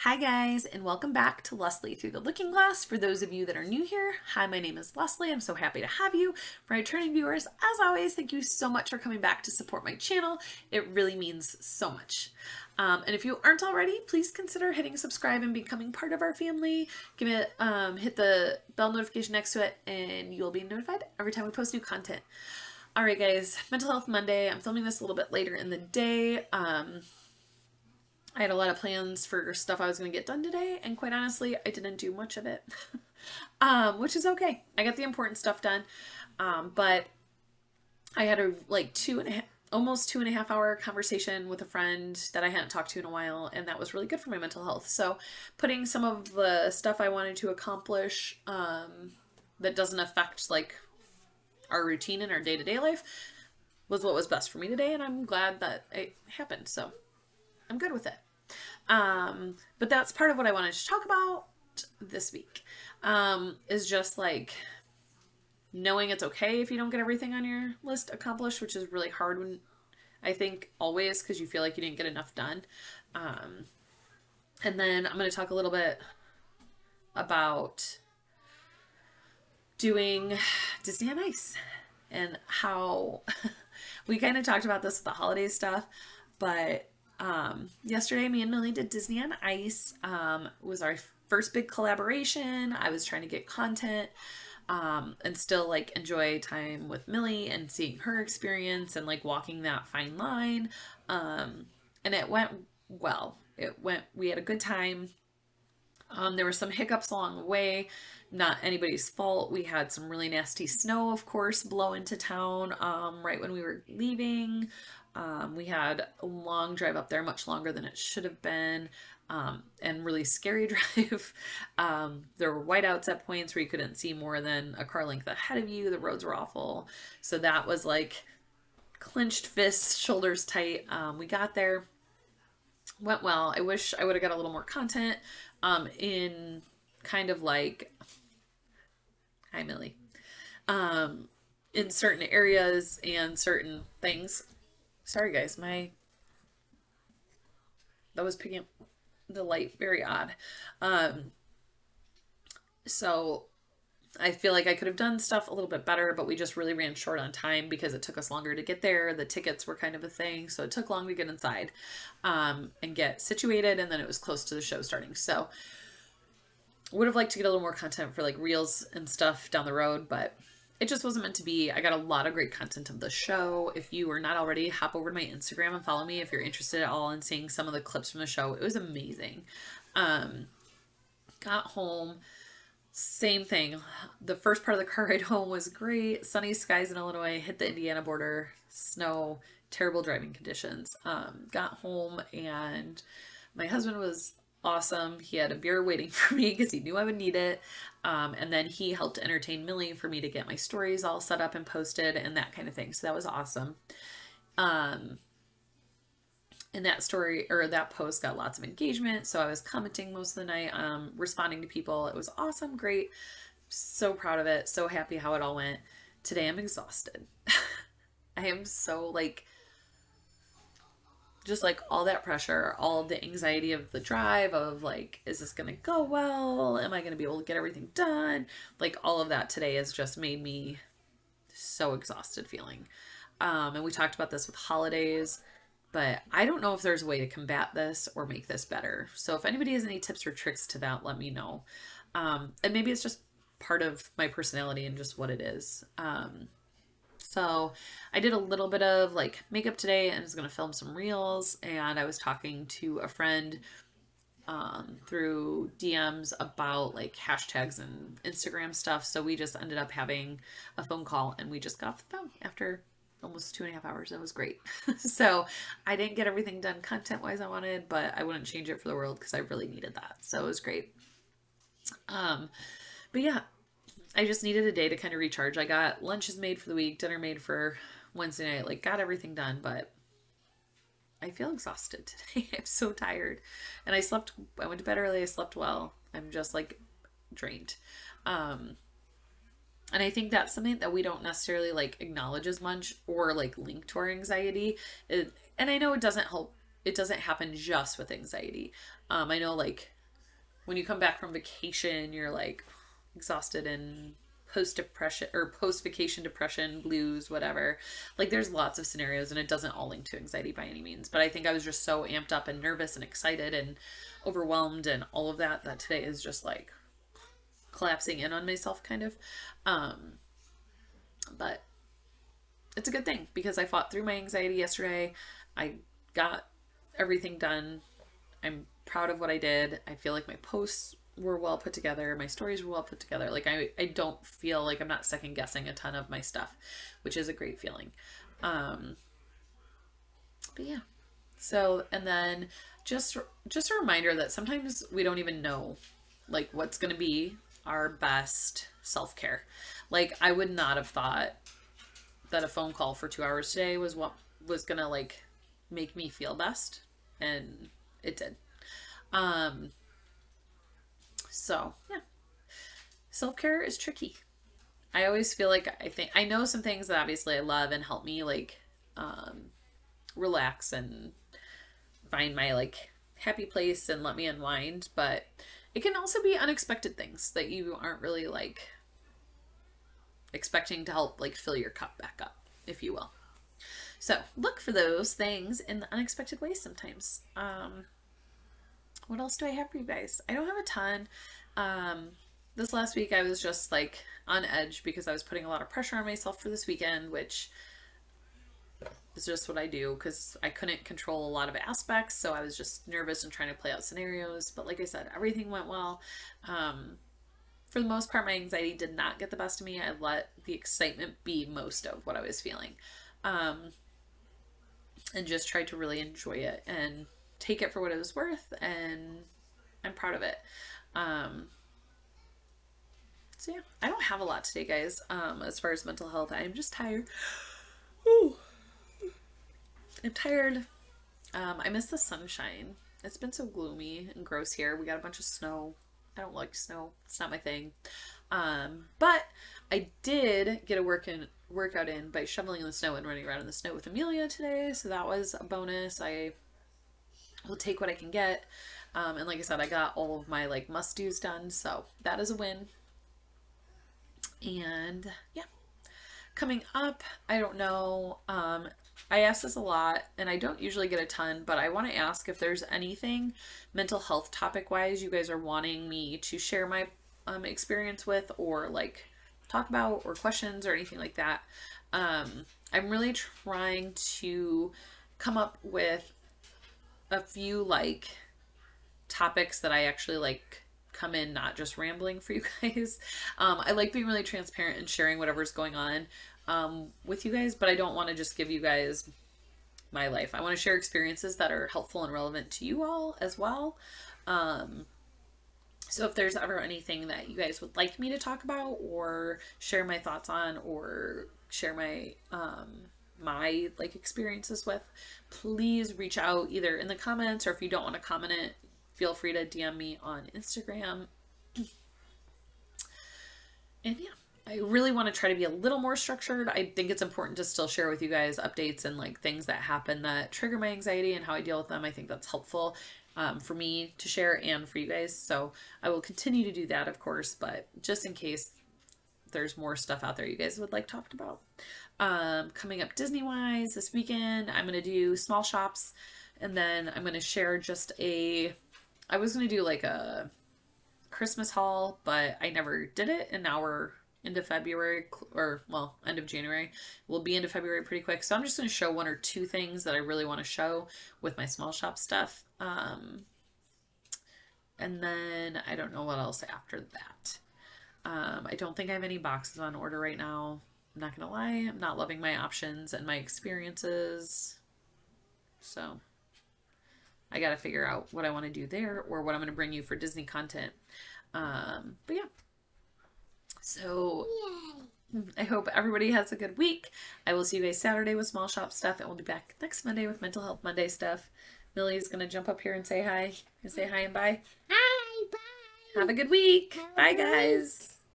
Hi guys, and welcome back to Leslie Through the Looking Glass. For those of you that are new here, hi, my name is Leslie. I'm so happy to have you. For returning viewers, as always, thank you so much for coming back to support my channel. It really means so much. And if you aren't already, please consider hitting subscribe and becoming part of our family. Give it, hit the bell notification next to it, and you'll be notified every time we post new content. All right, guys, Mental Health Monday. I'm filming this a little bit later in the day. I had a lot of plans for stuff I was going to get done today, and quite honestly, I didn't do much of it, which is okay. I got the important stuff done, but I had a almost 2.5 hour conversation with a friend that I hadn't talked to in a while, and that was really good for my mental health. So putting some of the stuff I wanted to accomplish that doesn't affect like our routine and our day-to-day life was what was best for me today, and I'm glad that it happened. So I'm good with it. But that's part of what I wanted to talk about this week, is just like knowing it's okay if you don't get everything on your list accomplished, which is really hard when I think always, because you feel like you didn't get enough done. And then I'm going to talk a little bit about doing Disney on Ice and how we kind of talked about this with the holiday stuff, but yesterday me and Millie did Disney on Ice. It was our first big collaboration. I was trying to get content and still like enjoy time with Millie and seeing her experience and like walking that fine line. And it went well. We had a good time. There were some hiccups along the way, not anybody's fault. We had some really nasty snow, of course, blow into town right when we were leaving. We had a long drive up there, much longer than it should have been, and really scary drive. There were whiteouts at points where you couldn't see more than a car length ahead of you. The roads were awful. So that was like clenched fists, shoulders tight. We got there, went well. I wish I would have got a little more content in kind of like, hi Millie, in certain areas and certain things. Sorry guys, that was picking up the light very odd. So I feel like I could have done stuff a little bit better, but we just really ran short on time because it took us longer to get there. The tickets were kind of a thing, so it took long to get inside and get situated, and then it was close to the show starting. So would have liked to get a little more content for like reels and stuff down the road, but it just wasn't meant to be. I got a lot of great content of the show. If you are not already, hop over to my Instagram and follow me if you're interested at all in seeing some of the clips from the show. It was amazing. Got home, same thing. The first part of the car ride home was great. Sunny skies in Illinois, hit the Indiana border, snow, terrible driving conditions. Got home and my husband was awesome. He had a beer waiting for me because he knew I would need it. And then he helped entertain Millie for me to get my stories all set up and posted and that kind of thing. So that was awesome. And that story or that post got lots of engagement. So I was commenting most of the night, responding to people. It was awesome. Great. So proud of it. So happy how it all went. Today I'm exhausted. I am so like, just like all that pressure, all the anxiety of the drive of like, is this going to go well? Am I going to be able to get everything done? Like all of that today has just made me so exhausted feeling. And we talked about this with holidays, but I don't know if there's a way to combat this or make this better. So if anybody has any tips or tricks to that, let me know. And maybe it's just part of my personality and just what it is. So I did a little bit of like makeup today and was going to film some reels, and I was talking to a friend through DMs about like hashtags and Instagram stuff. So we just ended up having a phone call and we just got off the phone after almost 2.5 hours. It was great. So I didn't get everything done content wise I wanted, but I wouldn't change it for the world because I really needed that. So it was great. But yeah, I just needed a day to kind of recharge. I got lunches made for the week, dinner made for Wednesday night, like got everything done, but I feel exhausted today. I'm so tired. And I went to bed early, I slept well. I'm just like drained. And I think that's something that we don't necessarily like acknowledge as much or like link to our anxiety. And I know it doesn't help it doesn't happen just with anxiety. I know like when you come back from vacation, you're like exhausted and post-depression or post-vacation depression, blues, whatever. Like there's lots of scenarios and it doesn't all link to anxiety by any means. But I think I was just so amped up and nervous and excited and overwhelmed and all of that, that today is just like collapsing in on myself kind of. But it's a good thing because I fought through my anxiety yesterday. I got everything done. I'm proud of what I did. I feel like my posts were well put together. My stories were well put together. Like I don't feel like I'm not second guessing a ton of my stuff, which is a great feeling. But yeah. So, and then just a reminder that sometimes we don't even know like what's going to be our best self-care. Like I would not have thought that a phone call for 2 hours today was what was going to like make me feel best. And it did. So yeah, self-care is tricky. I always feel like I know some things that obviously I love and help me like, relax and find my like happy place and let me unwind, but it can also be unexpected things that you aren't really like expecting to help like fill your cup back up, if you will. So look for those things in unexpected ways sometimes. What else do I have for you guys? I don't have a ton. This last week I was just like on edge because I was putting a lot of pressure on myself for this weekend, which is just what I do because I couldn't control a lot of aspects. So I was just nervous and trying to play out scenarios. But like I said, everything went well. For the most part, my anxiety did not get the best of me. I let the excitement be most of what I was feeling. And just tried to really enjoy it and take it for what it was worth, and I'm proud of it. So yeah, I don't have a lot today, guys. As far as mental health, I'm just tired. Ooh. I'm tired. I miss the sunshine. It's been so gloomy and gross here. We got a bunch of snow. I don't like snow. It's not my thing. But I did get a workout in by shoveling in the snow and running around in the snow with Amelia today. So that was a bonus. I will take what I can get. And like I said, I got all of my like must-dos done. So that is a win. And yeah, coming up, I don't know. I ask this a lot and I don't usually get a ton, but I want to ask if there's anything mental health topic wise you guys are wanting me to share my experience with, or like talk about, or questions or anything like that. I'm really trying to come up with a few like topics that I actually like come in not just rambling for you guys. I like being really transparent and sharing whatever's going on with you guys, but I don't want to just give you guys my life. I want to share experiences that are helpful and relevant to you all as well. So if there's ever anything that you guys would like me to talk about or share my thoughts on, or share my my like experiences with, please reach out either in the comments, or if you don't want to comment it, feel free to DM me on Instagram. And yeah, I really want to try to be a little more structured. I think it's important to still share with you guys updates and like things that happen that trigger my anxiety and how I deal with them. I think that's helpful for me to share and for you guys. So I will continue to do that, of course, but just in case there's more stuff out there you guys would like talked about. Coming up Disney wise this weekend, I'm going to do small shops, and then I'm going to share just I was going to do like a Christmas haul, but I never did it. And now we're into February, or well, end of January. We'll be into February pretty quick. So I'm just going to show one or two things that I really want to show with my small shop stuff. And then I don't know what else after that. I don't think I have any boxes on order right now. I'm not going to lie. I'm not loving my options and my experiences. So I got to figure out what I want to do there, or what I'm going to bring you for Disney content. But yeah. So yay. I hope everybody has a good week. I will see you guys Saturday with small shop stuff, and we'll be back next Monday with Mental Health Monday stuff. Millie's going to jump up here and say hi. And say hi and bye. Hi, bye. Have a good week. Bye, guys.